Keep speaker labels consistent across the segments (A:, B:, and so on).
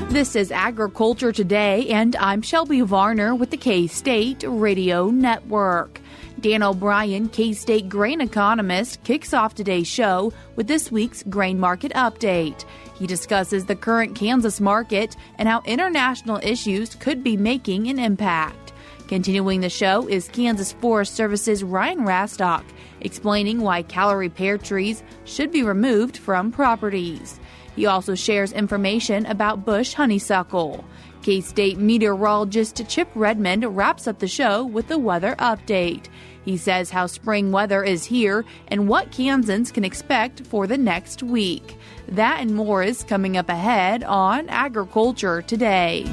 A: This is Agriculture Today, and I'm Shelby Varner with the K-State Radio Network. Dan O'Brien, K-State grain economist, kicks off today's show with this week's grain market update. He discusses the current Kansas market and how international issues could be making an impact. Continuing the show is Kansas Forest Service's Ryan Rastok, explaining why Callery Pear trees should be removed from properties. He also shares information about bush honeysuckle. K-State meteorologist Chip Redmond wraps up the show with the weather update. He says how spring weather is here and what Kansans can expect for the next week. That and more is coming up ahead on Agriculture Today.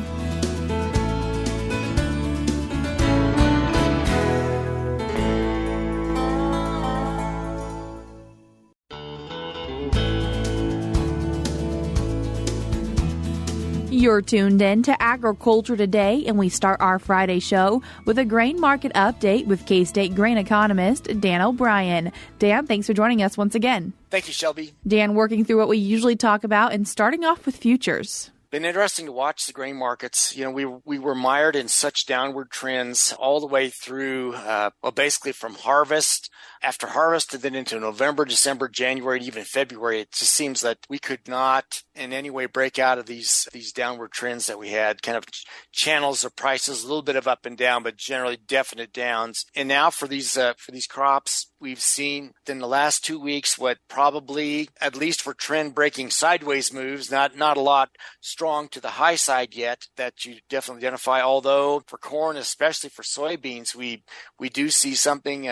A: You're tuned in to Agriculture Today, and we start our Friday show with a grain market update with K-State grain economist Dan O'Brien. Dan, thanks for joining us once again.
B: Thank you, Shelby.
A: Dan, working through what we usually talk about and starting off with futures.
B: Been interesting to watch the grain markets. You know, we were mired in such downward trends all the way through, basically from harvest, after harvest, and then into November, December, January, and even February. It just seems that we could not in any way break out of these downward trends that we had, kind of channels of prices, a little bit of up and down, but generally definite downs. And now for these crops, we've seen in the last 2 weeks what probably, at least for trend breaking sideways moves, not a lot strong to the high side yet that you definitely identify. Although for corn, especially for soybeans, we do see something,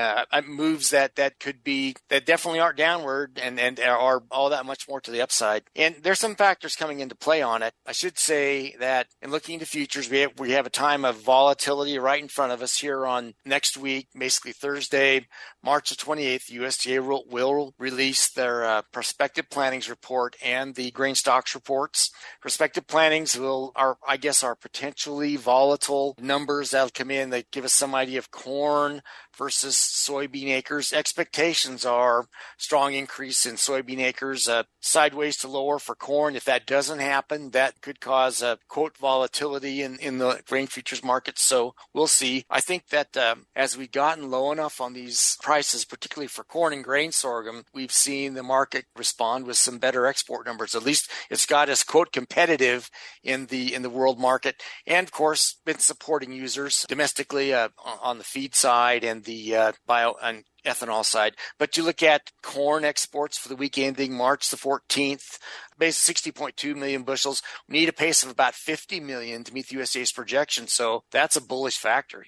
B: moves that definitely aren't downward and are all that much more to the upside. And there's some factors coming into play on it. I should say that in looking into futures, we have a time of volatility right in front of us here on next week, basically Thursday, March the 28th. The USDA will release their prospective plantings report and the grain stocks reports. Prospective plantings are potentially volatile numbers that'll come in. They give us some idea of corn versus soybean acres. Expectations are strong increase in soybean acres, sideways to lower for corn. If that doesn't happen, that could cause quote volatility in the grain futures market. So we'll see. I think that as we've gotten low enough on these prices, particularly for corn and grain sorghum, we've seen the market respond with some better export numbers. At least it's got us quote competitive in the world market, and of course been supporting users domestically on the feed side and the bio and ethanol side. But you look at corn exports for the week ending March the 14th, basically 60.2 million bushels. We need a pace of about 50 million to meet the USDA's projection. So that's a bullish factor,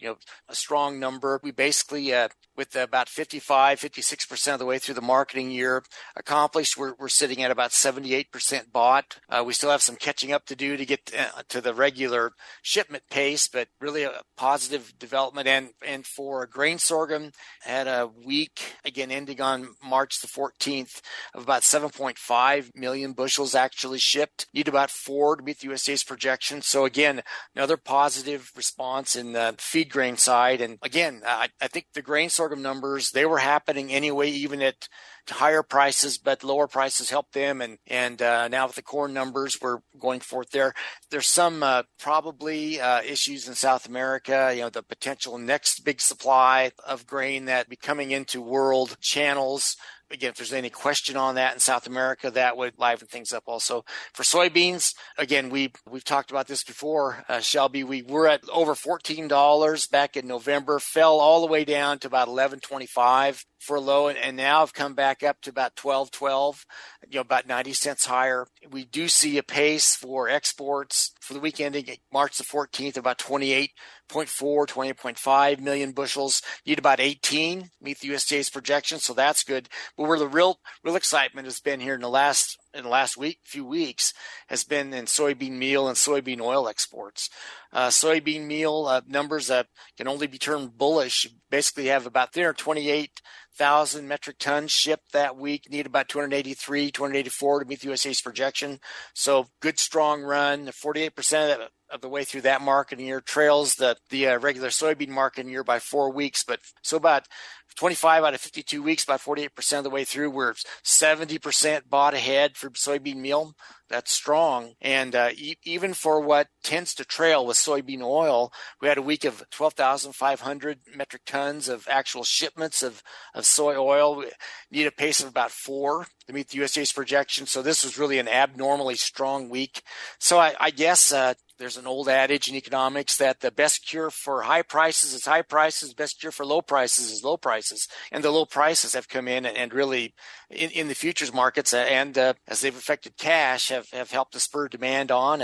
B: a strong number. We basically, with about 56% of the way through the marketing year accomplished, we're sitting at about 78% bought. We still have some catching up to do to get to the regular shipment pace, but really a positive development. And for grain sorghum, had a week, again, ending on March the 14th, of about 7.5 million bushels actually shipped. Need about 4 to meet the USDA's projection. So again, another positive response in the feed grain side. And again, I think the grain sorghum numbers, they were happening anyway, even at higher prices, but lower prices helped them. And now with the corn numbers, we're going forth there. There's some probably issues in South America, the potential next big supply of grain that be coming into world channels. Again, if there's any question on that in South America, that would liven things up also. For soybeans, again, we've talked about this before, Shelby. We were at over $14 back in November, fell all the way down to about $11.25 for a low, and now have come back up to about $12.12, about 90 cents higher. We do see a pace for exports for the week ending March the 14th, about 28.5 million bushels. Need about 18 meet the USDA's projection, so that's good. But where the real excitement has been here in the last few weeks has been in soybean meal and soybean oil exports. Soybean meal numbers can only be termed bullish. Basically have about 328,000 metric tons shipped that week. Need about 284 to meet the USDA's projection. So good, strong run. 48% of the way through that marketing year, trails the regular soybean marketing year by 4 weeks. But so about 25 out of 52 weeks, about 48% of the way through, we're 70% bought ahead for soybean meal. That's strong. And even for what tends to trail with soybean oil, we had a week of 12,500 metric tons of actual shipments of soy oil. We need a pace of about 4 to meet the USDA's projection. So this was really an abnormally strong week. So I guess there's an old adage in economics that the best cure for high prices is high prices, best cure for low prices is low prices. And the low prices have come in and really in the futures markets and as they've affected cash have helped to spur demand on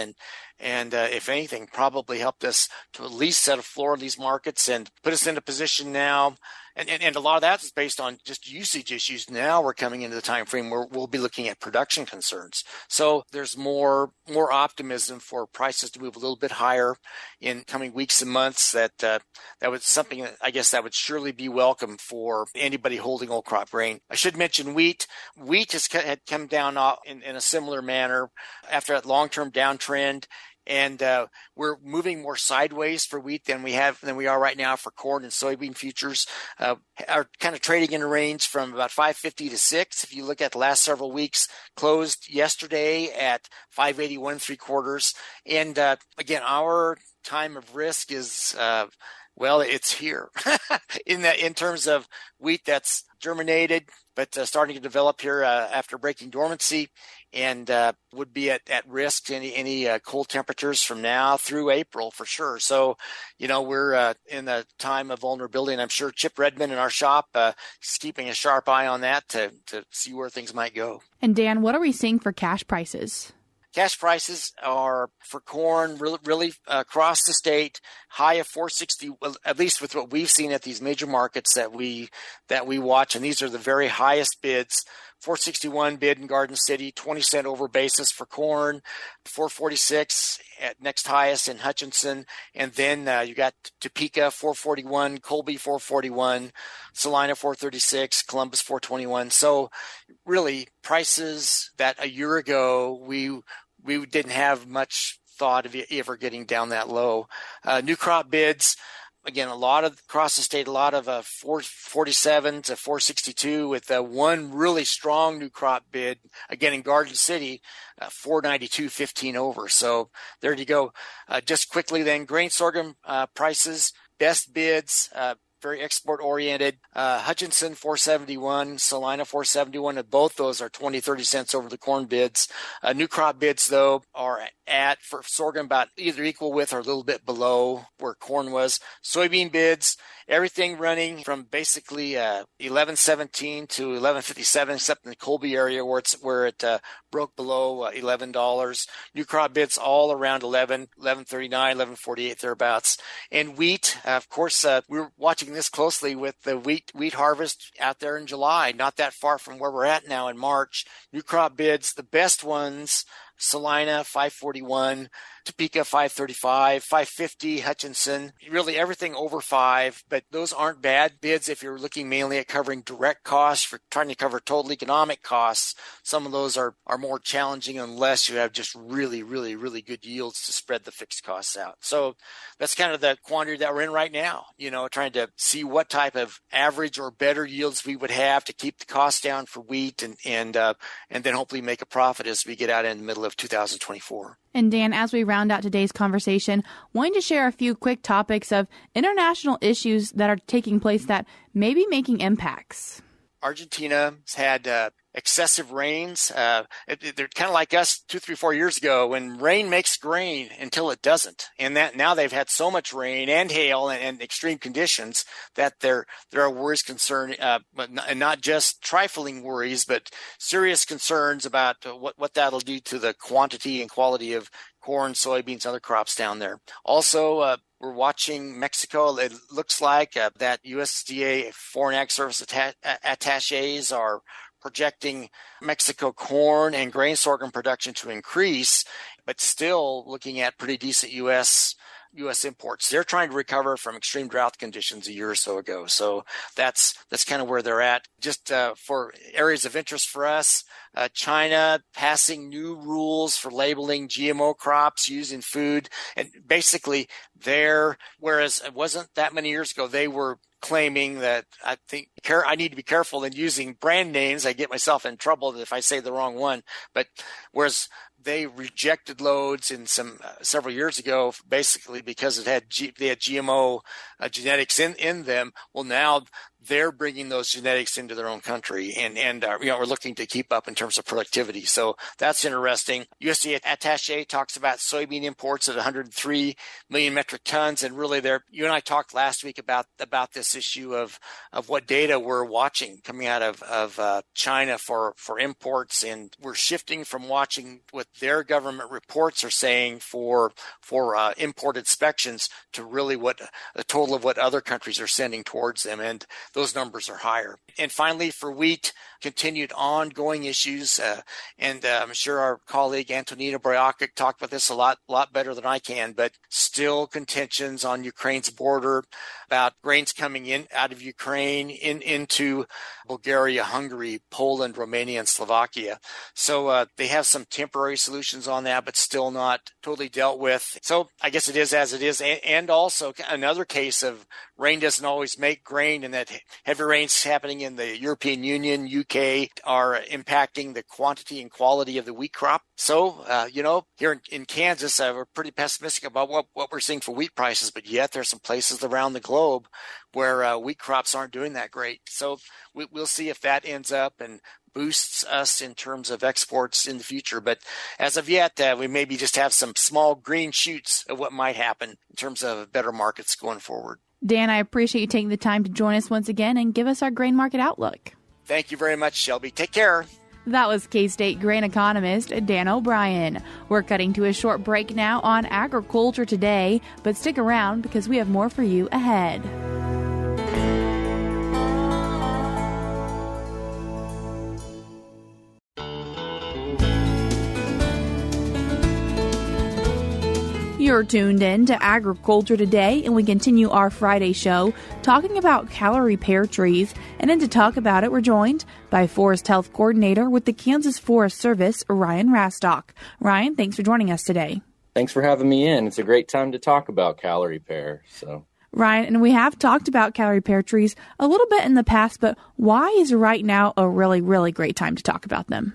B: and if anything, probably helped us to at least set a floor in these markets and put us in a position now. And a lot of that is based on just usage issues. Now we're coming into the time frame where we'll be looking at production concerns. So there's more optimism for prices to move a little bit higher in coming weeks and months. That was something that I guess that would surely be welcome for anybody holding old crop grain. I should mention wheat. Wheat had come down in a similar manner after that long-term downtrend. And we're moving more sideways for wheat than we are right now for corn and soybean futures. Are kind of trading in a range from about 550 to 6. If you look at the last several weeks, closed yesterday at 581 3/4. And again, our time of risk is it's here in terms of wheat that's germinated, but starting to develop here after breaking dormancy, and would be at risk to any cold temperatures from now through April for sure. So, we're in a time of vulnerability, and I'm sure Chip Redmond in our shop is keeping a sharp eye on that to see where things might go.
A: And Dan, what are we seeing for cash prices?
B: Cash prices are for corn really across the state high of 460, at least with what we've seen at these major markets that we watch, and these are the very highest bids. 461 bid in Garden City, 20 cent over basis for corn, 446 at next highest in Hutchinson, and then you got Topeka 441, Colby 441, Salina 436, Columbus 421. So really prices that a year ago we didn't have much thought of ever getting down that low. New crop bids. Again, a lot of across the state, a lot of 447 to 462 with one really strong new crop bid. Again, in Garden City, 492, 15 over. So there you go. Just quickly then, grain sorghum prices, best bids, very export oriented. Hutchinson 471, Salina 471, and both those are 20, 30 cents over the corn bids. New crop bids though are at for sorghum about either equal with or a little bit below where corn was. Soybean bids, everything running from basically 1117 to 1157, except in the Colby area where it broke below $11. New crop bids all around 1139, 1148 thereabouts. And wheat, of course, we're watching this closely with the wheat harvest out there in July, not that far from where we're at now in March. New crop bids, the best ones, Salina 541, Topeka 535, 550, Hutchinson, really everything over 5, but those aren't bad bids if you're looking mainly at covering direct costs. For trying to cover total economic costs, some of those are more challenging unless you have just really, really, really good yields to spread the fixed costs out. So that's kind of the quandary that we're in right now, trying to see what type of average or better yields we would have to keep the costs down for wheat and then hopefully make a profit as we get out in the middle of 2024.
A: And Dan, as we round out today's conversation, wanting to share a few quick topics of international issues that are taking place that may be making impacts.
B: Argentina's had excessive rains. They're kind of like us 2, 3, 4 years ago when rain makes grain until it doesn't. And that now they've had so much rain and hail and extreme conditions that there are worries, and not just trifling worries, but serious concerns about what that'll do to the quantity and quality of corn, soybeans, other crops down there. Also, we're watching Mexico. It looks like that USDA Foreign Ag Service attaches are projecting Mexico corn and grain sorghum production to increase, but still looking at pretty decent U.S. U.S. imports. They're trying to recover from extreme drought conditions a year or so ago. So that's kind of where they're at. Just for areas of interest for us, China passing new rules for labeling GMO crops used in food. And basically whereas it wasn't that many years ago, they were claiming that I need to be careful in using brand names. I get myself in trouble if I say the wrong one. But whereas they rejected loads in several years ago, basically because they had GMO genetics in them. Well, now they're bringing those genetics into their own country, and we're looking to keep up in terms of productivity. So that's interesting. USDA attaché talks about soybean imports at 103 million metric tons, and really, you and I talked last week about this issue of what data we're watching coming out of China for imports, and we're shifting from watching what their government reports are saying for import inspections to really what a total of what other countries are sending towards them, and those numbers are higher. And finally, for wheat, continued ongoing issues, and I'm sure our colleague Antonina Bryakic talked about this a lot better than I can, but still contentions on Ukraine's border about grains coming in out of Ukraine into Bulgaria, Hungary, Poland, Romania, and Slovakia. So they have some temporary solutions on that, but still not totally dealt with. So I guess it is as it is. And also another case of rain doesn't always make grain, and that heavy rains happening in the European Union, UK, are impacting the quantity and quality of the wheat crop. So, here in Kansas, we're pretty pessimistic about what we're seeing for wheat prices, but yet there's some places around the globe where wheat crops aren't doing that great. So we'll see if that ends up and boosts us in terms of exports in the future. But as of yet, we maybe just have some small green shoots of what might happen in terms of better markets going forward.
A: Dan, I appreciate you taking the time to join us once again and give us our grain market outlook.
B: Thank you very much, Shelby. Take care.
A: That was K-State grain economist Dan O'Brien. We're cutting to a short break now on Agriculture Today, but stick around because we have more for you ahead. You're tuned in to Agriculture Today, and we continue our Friday show talking about Callery Pear trees. And then to talk about it, we're joined by Forest Health Coordinator with the Kansas Forest Service, Ryan Rastok. Ryan, thanks for joining us today.
C: Thanks for having me in. It's a great time to talk about Callery Pear.
A: Ryan, and we have talked about Callery Pear trees a little bit in the past, but why is right now a really, really great time to talk about them?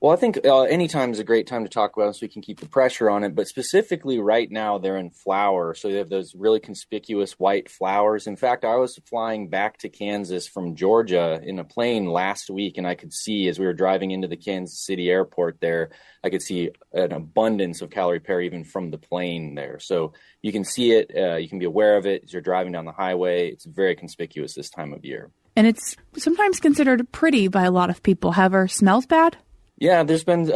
C: Well, I think any time is a great time to talk about them so we can keep the pressure on it. But specifically right now, they're in flower. So they have those really conspicuous white flowers. In fact, I was flying back to Kansas from Georgia in a plane last week, and I could see as we were driving into the Kansas City airport there, I could see an abundance of Callery Pear even from the plane there. So you can see it. You can be aware of it as you're driving down the highway. It's very conspicuous this time of year.
A: And it's sometimes considered pretty by a lot of people. However, smells bad?
C: Yeah, there's been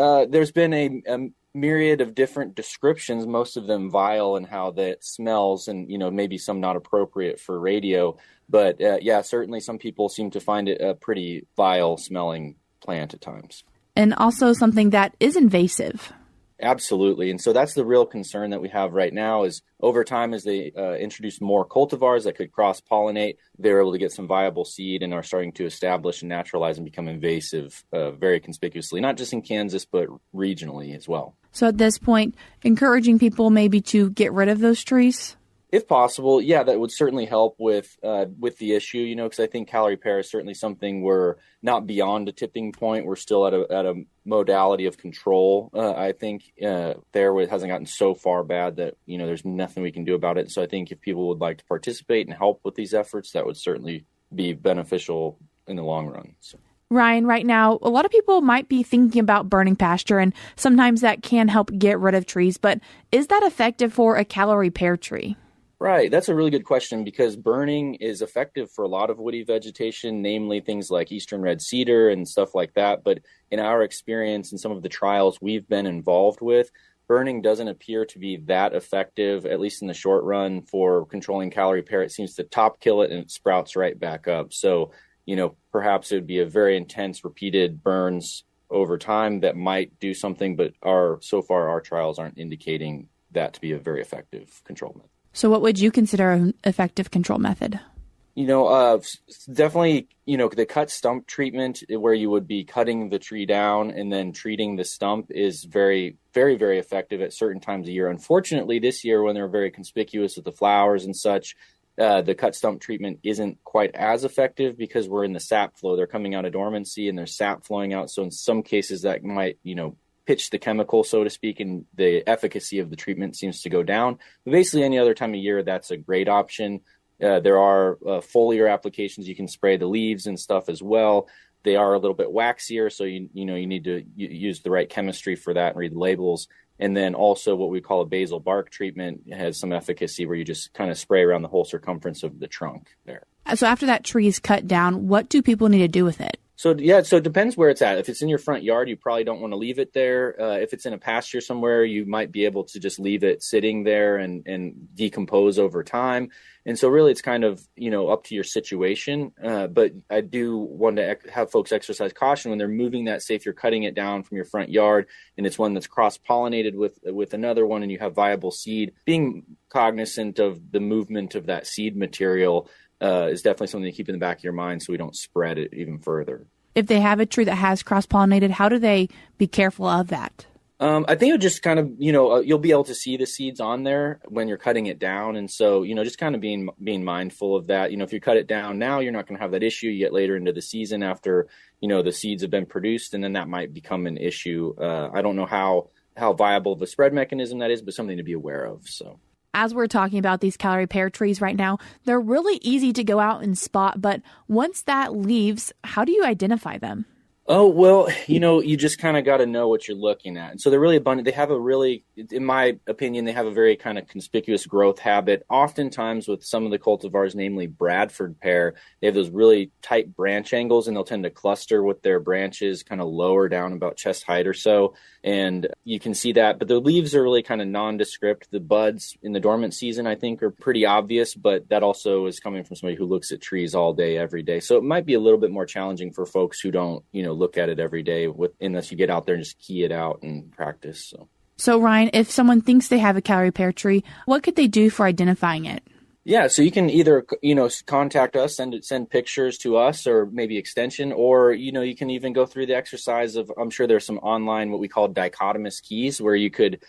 C: a myriad of different descriptions, most of them vile in how that smells, and maybe some not appropriate for radio. But certainly some people seem to find it a pretty vile smelling plant at times.
A: And also something that is invasive.
C: Absolutely. And so that's the real concern that we have right now is over time as they introduce more cultivars that could cross-pollinate, they're able to get some viable seed and are starting to establish and naturalize and become invasive very conspicuously, not just in Kansas, but regionally as well.
A: So at this point, encouraging people maybe to get rid of those trees?
C: If possible, yeah, that would certainly help with the issue, because I think Callery Pear is certainly something we're not beyond a tipping point. We're still at a modality of control. I think there it hasn't gotten so far bad that, there's nothing we can do about it. So I think if people would like to participate and help with these efforts, that would certainly be beneficial in the long run. So.
A: Ryan, right now, a lot of people might be thinking about burning pasture, and sometimes that can help get rid of trees. But is that effective for a Callery Pear tree?
C: Right. That's a really good question because burning is effective for a lot of woody vegetation, namely things like eastern red cedar and stuff like that. But in our experience and some of the trials we've been involved with, burning doesn't appear to be that effective, at least in the short run, for controlling Callery Pear. It seems to top kill it and it sprouts right back up. So, perhaps it would be a very intense repeated burns over time that might do something, but so far our trials aren't indicating that to be a very effective control method.
A: So what would you consider an effective control method?
C: Definitely, the cut stump treatment where you would be cutting the tree down and then treating the stump is very, very, very effective at certain times of year. Unfortunately, this year when they're very conspicuous with the flowers and such, the cut stump treatment isn't quite as effective because we're in the sap flow. They're coming out of dormancy and there's sap flowing out. So in some cases that might, pitch the chemical, so to speak, and the efficacy of the treatment seems to go down. But basically any other time of year, that's a great option. There are foliar applications. You can spray the leaves and stuff as well. They are a little bit waxier, so you need to use the right chemistry for that and read the labels. And then also what we call a basal bark treatment has some efficacy where you just kind of spray around the whole circumference of the trunk there.
A: So after that tree is cut down, what do people need to do with it?
C: So it depends where it's at. If it's in your front yard, you probably don't want to leave it there. If it's in a pasture somewhere, you might be able to just leave it sitting there and decompose over time. And so really it's kind of, up to your situation. But I do want to have folks exercise caution when they're moving that. Say if you're cutting it down from your front yard and it's one that's cross-pollinated with another one and you have viable seed, being cognizant of the movement of that seed material is definitely something to keep in the back of your mind so we don't spread it even further.
A: If they have a tree that has cross-pollinated, how do they be careful of that?
C: I think it would just kind of, you'll be able to see the seeds on there when you're cutting it down. And so, just kind of being mindful of that. If you cut it down now, you're not going to have that issue. You get later into the season after, the seeds have been produced, and then that might become an issue. I don't know how viable of a spread mechanism that is, but something to be aware of. So.
A: As we're talking about these Callery pear trees right now, they're really easy to go out and spot. But once that leaves, how do you identify them?
C: Oh, well, you just kind of got to know what you're looking at. And so they're really abundant. They have in my opinion, they have a very kind of conspicuous growth habit. Oftentimes with some of the cultivars, namely Bradford pear, they have those really tight branch angles and they'll tend to cluster with their branches kind of lower down about chest height or so. And you can see that, but the leaves are really kind of nondescript. The buds in the dormant season, I think, are pretty obvious, but that also is coming from somebody who looks at trees all day, every day. So it might be a little bit more challenging for folks who don't, look at it every day unless you get out there and just key it out and practice. So
A: Ryan, if someone thinks they have a Callery pear tree, what could they do for identifying it?
C: Yeah, so you can either, contact us, send pictures to us or maybe extension, or, you can even go through the exercise of, I'm sure there's some online, what we call dichotomous keys, where you could,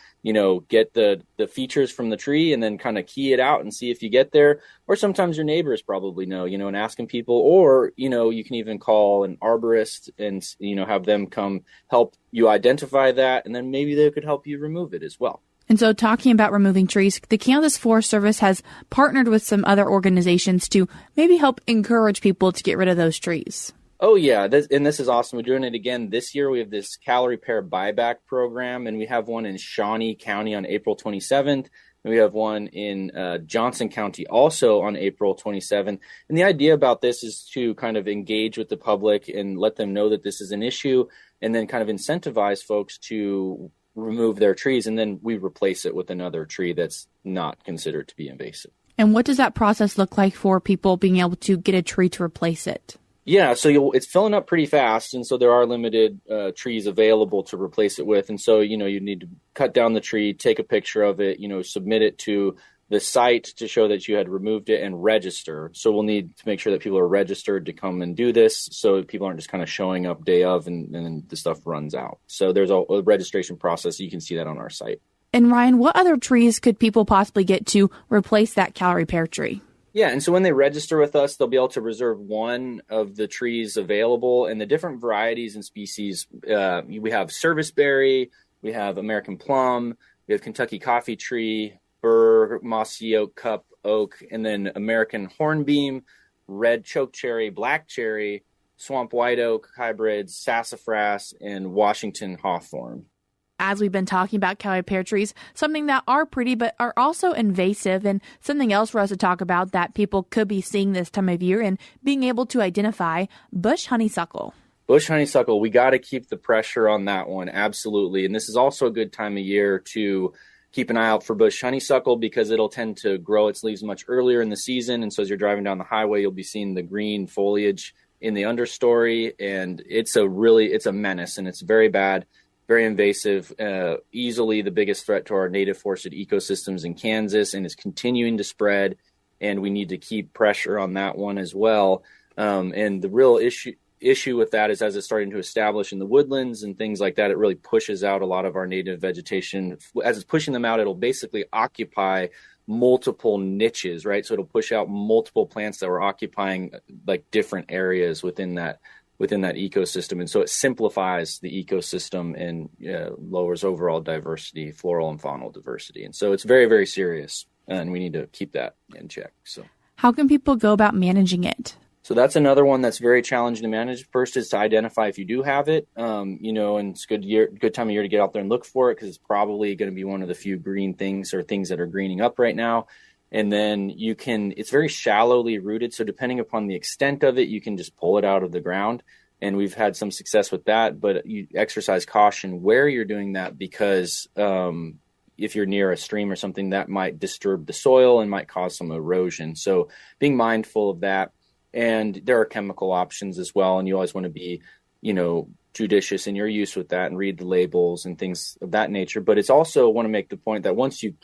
C: get the features from the tree and then kind of key it out and see if you get there. Or sometimes your neighbors probably know, and asking people, or, you can even call an arborist and, have them come help you identify that. And then maybe they could help you remove it as well.
A: And so talking about removing trees, the Kansas Forest Service has partnered with some other organizations to maybe help encourage people to get rid of those trees.
C: Oh, yeah. This is awesome. We're doing it again this year. We have this Callery Pear buyback program, and we have one in Shawnee County on April 27th. And we have one in Johnson County also on April 27th. And the idea about this is to kind of engage with the public and let them know that this is an issue, and then kind of incentivize folks to remove their trees, and then we replace it with another tree that's not considered to be invasive.
A: And what does that process look like for people being able to get a tree to replace it?
C: Yeah, so it's filling up pretty fast, and so there are limited trees available to replace it with. And so, you need to cut down the tree, take a picture of it, submit it to the site to show that you had removed it, and register. So we'll need to make sure that people are registered to come and do this, so people aren't just kind of showing up day of and then the stuff runs out. So there's a registration process. You can see that on our site.
A: And Ryan, what other trees could people possibly get to replace that Callery pear tree?
C: Yeah, and so when they register with us, they'll be able to reserve one of the trees available. And the different varieties and species, we have serviceberry, we have American plum, we have Kentucky coffee tree, Burr, mossy oak, cup oak, and then American hornbeam, red chokecherry, black cherry, swamp white oak hybrids, sassafras, and Washington hawthorn.
A: As we've been talking about Callery pear trees, something that are pretty but are also invasive, and something else for us to talk about that people could be seeing this time of year and being able to identify, bush honeysuckle.
C: Bush honeysuckle, we got to keep the pressure on that one, absolutely. And this is also a good time of year to keep an eye out for bush honeysuckle because it'll tend to grow its leaves much earlier in the season. And so as you're driving down the highway, you'll be seeing the green foliage in the understory. And it's a menace, and it's very bad. very invasive, easily the biggest threat to our native forested ecosystems in Kansas, and is continuing to spread. And we need to keep pressure on that one as well. And the real issue with that is, as it's starting to establish in the woodlands and things like that, it really pushes out a lot of our native vegetation. As it's pushing them out, it'll basically occupy multiple niches, right? So it'll push out multiple plants that were occupying like different areas within that ecosystem. And so it simplifies the ecosystem and lowers overall diversity, floral and faunal diversity. And so it's very, very serious, and we need to keep that in check. So
A: how can people go about managing it?
C: So that's another one that's very challenging to manage. First is to identify if you do have it, and it's good time of year to get out there and look for it, because it's probably going to be one of the few green things or things that are greening up right now. And then it's very shallowly rooted. So depending upon the extent of it, you can just pull it out of the ground. And we've had some success with that, but you exercise caution where you're doing that, because if you're near a stream or something, that might disturb the soil and might cause some erosion. So being mindful of that. And there are chemical options as well. And you always want to be, judicious in your use with that and read the labels and things of that nature. But it's also want to make the point that once you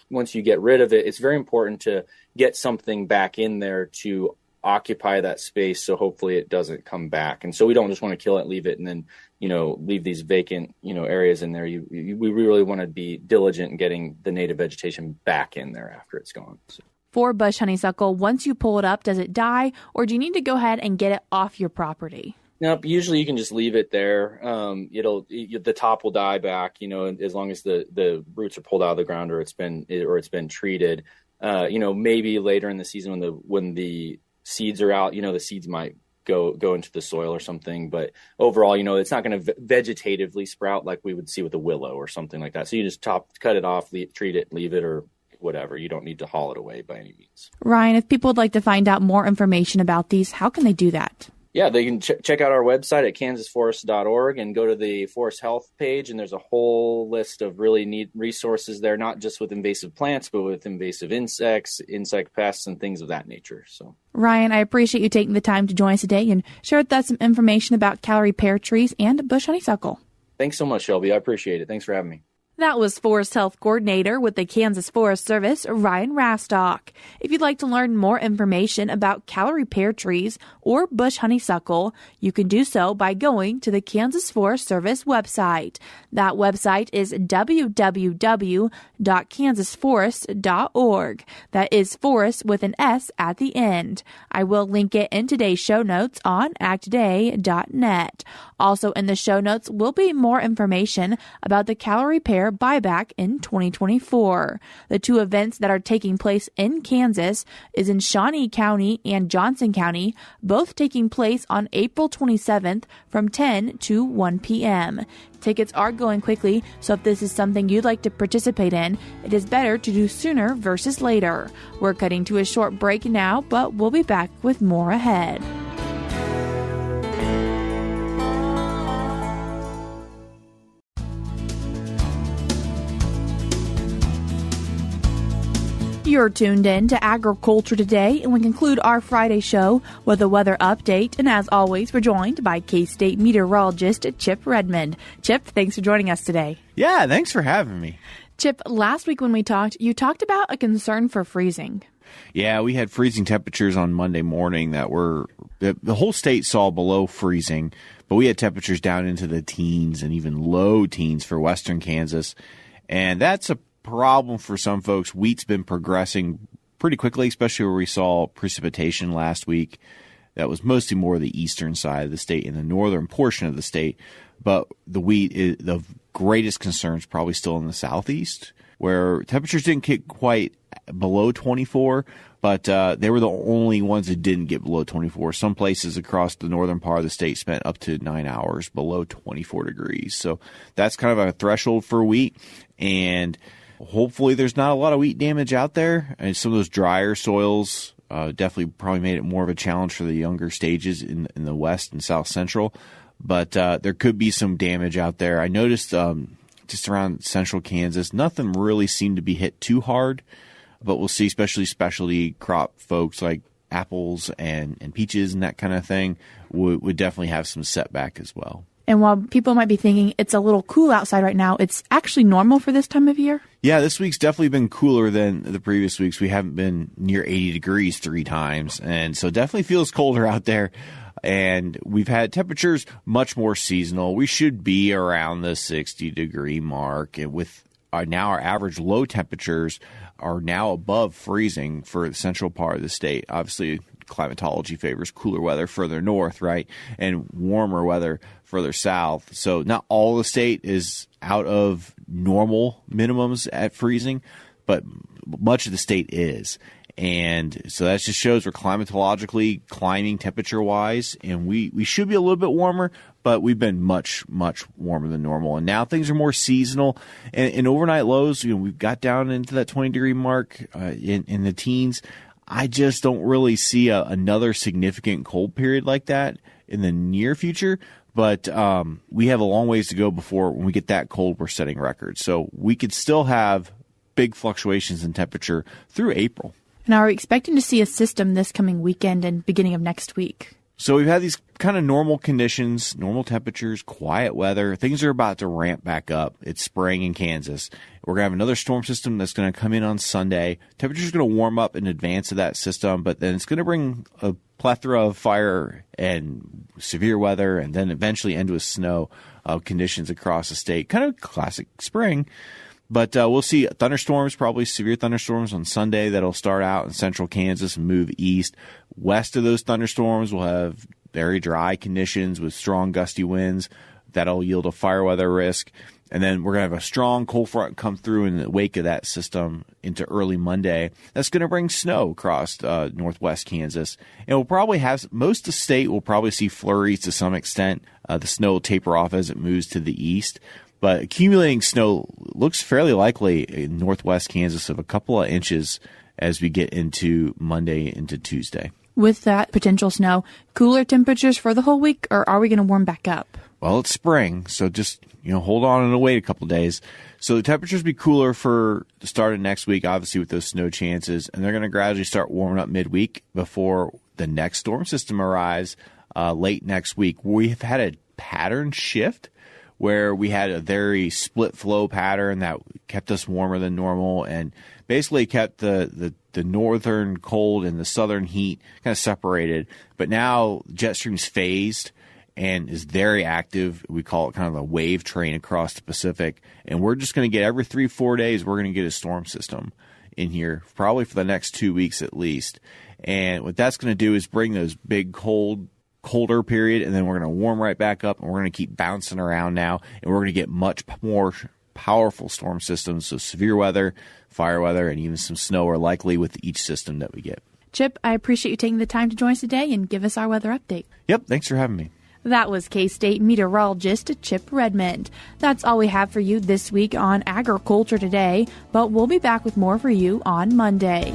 C: get rid of it, it's very important to get something back in there to occupy that space. So hopefully it doesn't come back. And so we don't just want to kill it, leave it, and then, leave these vacant, areas in there. We really want to be diligent in getting the native vegetation back in there after it's gone. So.
A: For bush honeysuckle, once you pull it up, does it die, or do you need to go ahead and get it off your property?
C: Nope. Usually you can just leave it there. The top will die back, as long as the roots are pulled out of the ground or it's been treated. Maybe later in the season when the seeds are out, the seeds might go into the soil or something. But overall, it's not going to vegetatively sprout like we would see with a willow or something like that. So you just cut it off, treat it, leave it, or whatever. You don't need to haul it away by any means.
A: Ryan, if people would like to find out more information about these, how can they do that?
C: Yeah, they can check out our website at kansasforest.org and go to the Forest Health page, and there's a whole list of really neat resources there, not just with invasive plants, but with invasive insects, insect pests, and things of that nature. So,
A: Ryan, I appreciate you taking the time to join us today and share with us some information about Callery pear trees and bush honeysuckle.
C: Thanks so much, Shelby. I appreciate it. Thanks for having me.
A: That was Forest Health Coordinator with the Kansas Forest Service, Ryan Rastok. If you'd like to learn more information about Callery pear trees or bush honeysuckle, you can do so by going to the Kansas Forest Service website. That website is www.kansasforest.org. That is forest with an S at the end. I will link it in today's show notes on agtoday.net. Also in the show notes will be more information about the Callery pear buyback in 2024. The two events that are taking place in Kansas is in Shawnee County and Johnson County, both taking place on April 27th from 10 to 1 p.m. Tickets are going quickly, so if this is something you'd like to participate in, it is better to do sooner versus later. We're cutting to a short break now, but we'll be back with more ahead. You're tuned in to Agriculture Today, and we conclude our Friday show with a weather update. And as always, we're joined by K-State meteorologist Chip Redmond. Chip, thanks for joining us today.
D: Yeah, thanks for having me.
A: Chip, last week when we talked, you talked about a concern for freezing.
D: Yeah, we had freezing temperatures on Monday morning that were the whole state saw below freezing, but we had temperatures down into the teens and even low teens for western Kansas. And that's a problem for some folks. Wheat's been progressing pretty quickly, especially where we saw precipitation last week. That was mostly more the eastern side of the state and the northern portion of the state. But the wheat, the greatest concern is probably still in the southeast, where temperatures didn't get quite below 24, but they were the only ones that didn't get below 24. Some places across the northern part of the state spent up to 9 hours below 24 degrees. So that's kind of a threshold for wheat. And hopefully there's not a lot of wheat damage out there. And some of those drier soils definitely probably made it more of a challenge for the younger stages in the west and south central. But there could be some damage out there. I noticed just around central Kansas, nothing really seemed to be hit too hard. But we'll see, especially specialty crop folks like apples and peaches and that kind of thing would definitely have some setback as well.
A: And while people might be thinking it's a little cool outside right now, it's actually normal for this time of year?
D: Yeah, this week's definitely been cooler than the previous weeks. We haven't been near 80 degrees 3 times, and so it definitely feels colder out there. And we've had temperatures much more seasonal. We should be around the 60-degree mark. And with now our average low temperatures are now above freezing for the central part of the state. Obviously, climatology favors cooler weather further north, right, and warmer weather further south. So not all the state is out of normal minimums at freezing, but much of the state is. And so that just shows we're climatologically climbing temperature-wise, and we should be a little bit warmer, but we've been much, much warmer than normal. And now things are more seasonal. And overnight lows, we've got down into that 20-degree mark in the teens. I just don't really see another significant cold period like that in the near future. But we have a long ways to go before when we get that cold, we're setting records. So we could still have big fluctuations in temperature through April.
A: And are we expecting to see a system this coming weekend and beginning of next week?
D: So we've had these kind of normal conditions, normal temperatures, quiet weather. Things are about to ramp back up. It's spring in Kansas. We're going to have another storm system that's going to come in on Sunday. Temperature's going to warm up in advance of that system, but then it's going to bring a plethora of fire and severe weather, and then eventually end with snow conditions across the state. Kind of classic spring. But we'll see thunderstorms, probably severe thunderstorms on Sunday that'll start out in central Kansas and move east. West of those thunderstorms, we'll have very dry conditions with strong gusty winds. That'll yield a fire weather risk. And then we're going to have a strong cold front come through in the wake of that system into early Monday. That's going to bring snow across northwest Kansas. And we'll probably have, most of the state will probably see flurries to some extent. The snow will taper off as it moves to the east. But accumulating snow looks fairly likely in northwest Kansas of a couple of inches as we get into Monday into Tuesday.
A: With that potential snow, cooler temperatures for the whole week, or are we going to warm back up?
D: Well, it's spring, so just hold on and wait a couple of days. So the temperatures be cooler for the start of next week, obviously with those snow chances, and they're going to gradually start warming up midweek before the next storm system arrives late next week. We've had a pattern shift where we had a very split flow pattern that kept us warmer than normal and basically kept the northern cold and the southern heat kind of separated. But now jet stream's phased and is very active. We call it kind of a wave train across the Pacific. And we're just going to get every 3-4 days, we're going to get a storm system in here, probably for the next 2 weeks at least. And what that's going to do is bring those big colder period, and then we're going to warm right back up, and we're going to keep bouncing around now, and we're going to get much more powerful storm systems. So severe weather, fire weather, and even some snow are likely with each system that we get.
A: Chip, I appreciate you taking the time to join us today and give us our weather update.
D: Yep, thanks for having me.
A: That was K-State meteorologist Chip Redmond. That's all we have for you this week on Agriculture Today, but we'll be back with more for you on Monday.